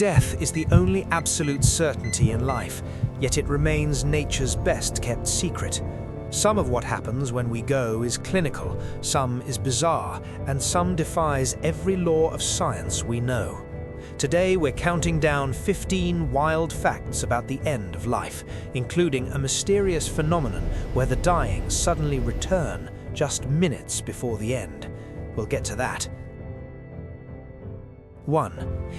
Death is the only absolute certainty in life, yet it remains nature's best kept secret. Some of what happens when we go is clinical, some is bizarre, and some defies every law of science we know. Today we're counting down 15 wild facts about the end of life, including a mysterious phenomenon where the dying suddenly return just minutes before the end. We'll get to that. 1.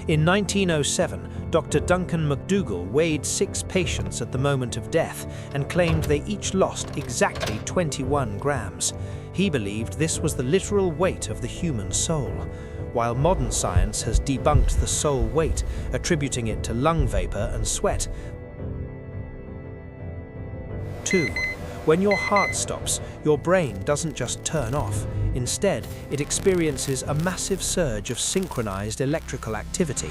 In 1907, Dr. Duncan McDougall weighed 6 patients at the moment of death and claimed they each lost exactly 21 grams. He believed this was the literal weight of the human soul, while modern science has debunked the soul weight, attributing it to lung vapor and sweat. 2. When your heart stops, your brain doesn't just turn off. Instead, it experiences a massive surge of synchronized electrical activity.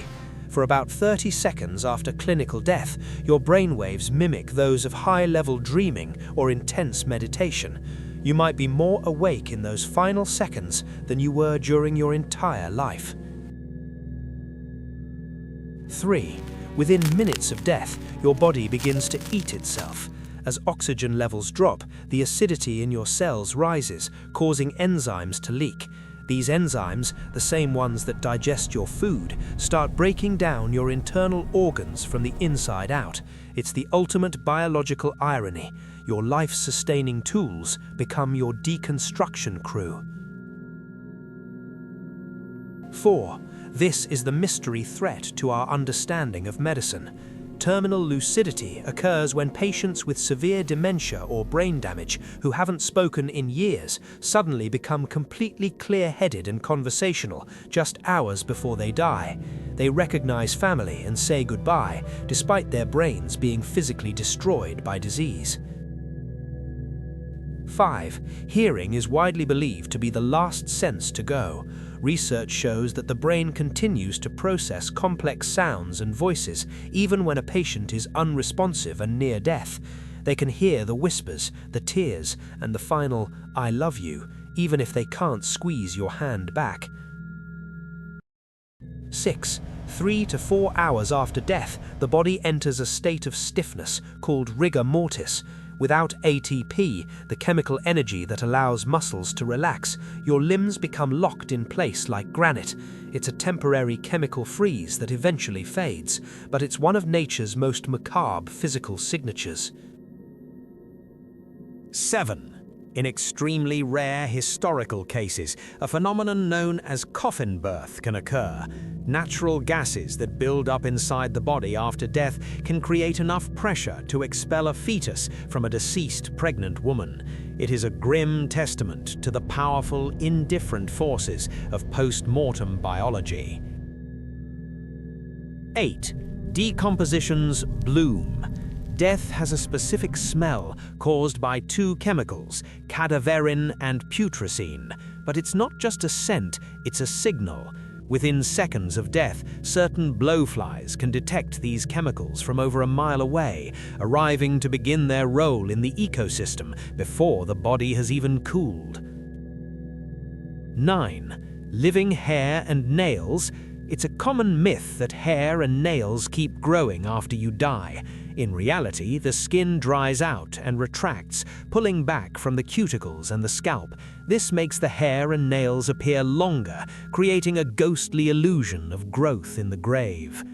For about 30 seconds after clinical death, your brainwaves mimic those of high-level dreaming or intense meditation. You might be more awake in those final seconds than you were during your entire life. 3. Within minutes of death, your body begins to eat itself. As oxygen levels drop, the acidity in your cells rises, causing enzymes to leak. These enzymes, the same ones that digest your food, start breaking down your internal organs from the inside out. It's the ultimate biological irony. Your life-sustaining tools become your deconstruction crew. 4. This is the mystery threat to our understanding of medicine. Terminal lucidity occurs when patients with severe dementia or brain damage who haven't spoken in years suddenly become completely clear-headed and conversational just hours before they die. They recognize family and say goodbye, despite their brains being physically destroyed by disease. 5. Hearing is widely believed to be the last sense to go. Research shows that the brain continues to process complex sounds and voices even when a patient is unresponsive and near death. They can hear the whispers, the tears, and the final "I love you," even if they can't squeeze your hand back. 6. 3 to 4 hours after death, the body enters a state of stiffness called rigor mortis. Without ATP, the chemical energy that allows muscles to relax, your limbs become locked in place like granite. It's a temporary chemical freeze that eventually fades, but it's one of nature's most macabre physical signatures. 7. In extremely rare historical cases, a phenomenon known as coffin birth can occur. Natural gases that build up inside the body after death can create enough pressure to expel a fetus from a deceased pregnant woman. It is a grim testament to the powerful, indifferent forces of post-mortem biology. 8. Decomposition's bloom. Death has a specific smell caused by 2 chemicals, cadaverine and putrescine. But it's not just a scent, it's a signal. Within seconds of death, certain blowflies can detect these chemicals from over a mile away, arriving to begin their role in the ecosystem before the body has even cooled. 9. Living hair and nails. It's a common myth that hair and nails keep growing after you die. In reality, the skin dries out and retracts, pulling back from the cuticles and the scalp. This makes the hair and nails appear longer, creating a ghostly illusion of growth in the grave.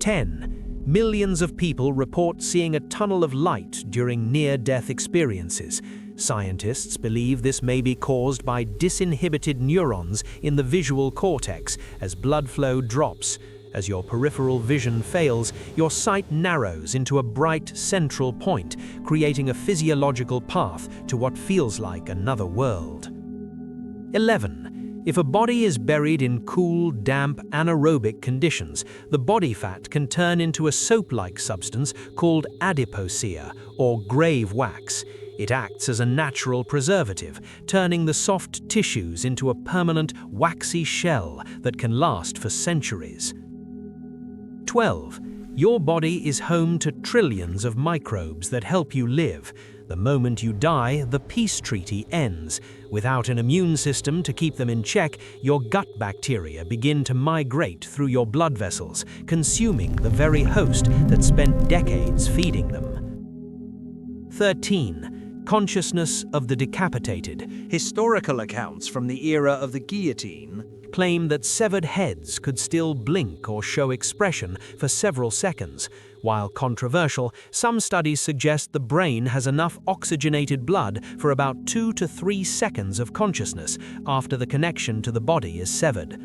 10. Millions of people report seeing a tunnel of light during near-death experiences. Scientists believe this may be caused by disinhibited neurons in the visual cortex as blood flow drops. As your peripheral vision fails, your sight narrows into a bright central point, creating a physiological path to what feels like another world. 11. If a body is buried in cool, damp, anaerobic conditions, the body fat can turn into a soap-like substance called adipocere, or grave wax. It acts as a natural preservative, turning the soft tissues into a permanent, waxy shell that can last for centuries. 12. Your body is home to trillions of microbes that help you live. The moment you die, the peace treaty ends. Without an immune system to keep them in check, your gut bacteria begin to migrate through your blood vessels, consuming the very host that spent decades feeding them. 13. Consciousness of the decapitated. Historical accounts from the era of the guillotine claim that severed heads could still blink or show expression for several seconds. While controversial, some studies suggest the brain has enough oxygenated blood for about 2 to 3 seconds of consciousness after the connection to the body is severed.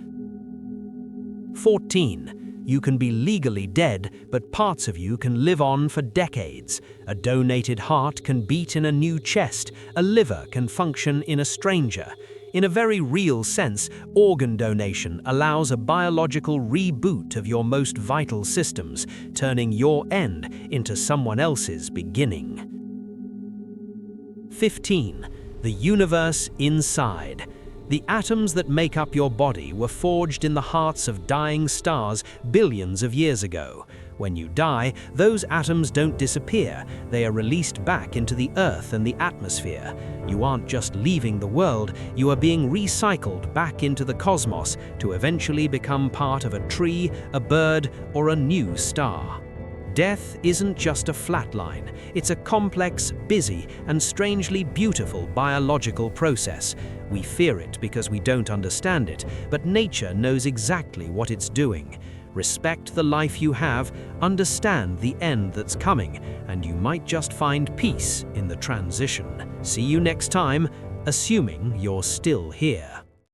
14. You can be legally dead, but parts of you can live on for decades. A donated heart can beat in a new chest. A liver can function in a stranger. In a very real sense, organ donation allows a biological reboot of your most vital systems, turning your end into someone else's beginning. 15. The universe inside. The atoms that make up your body were forged in the hearts of dying stars billions of years ago. When you die, those atoms don't disappear. They are released back into the earth and the atmosphere. You aren't just leaving the world, you are being recycled back into the cosmos to eventually become part of a tree, a bird, or a new star. Death isn't just a flatline. It's a complex, busy, and strangely beautiful biological process. We fear it because we don't understand it, but nature knows exactly what it's doing. Respect the life you have, understand the end that's coming, and you might just find peace in the transition. See you next time, assuming you're still here.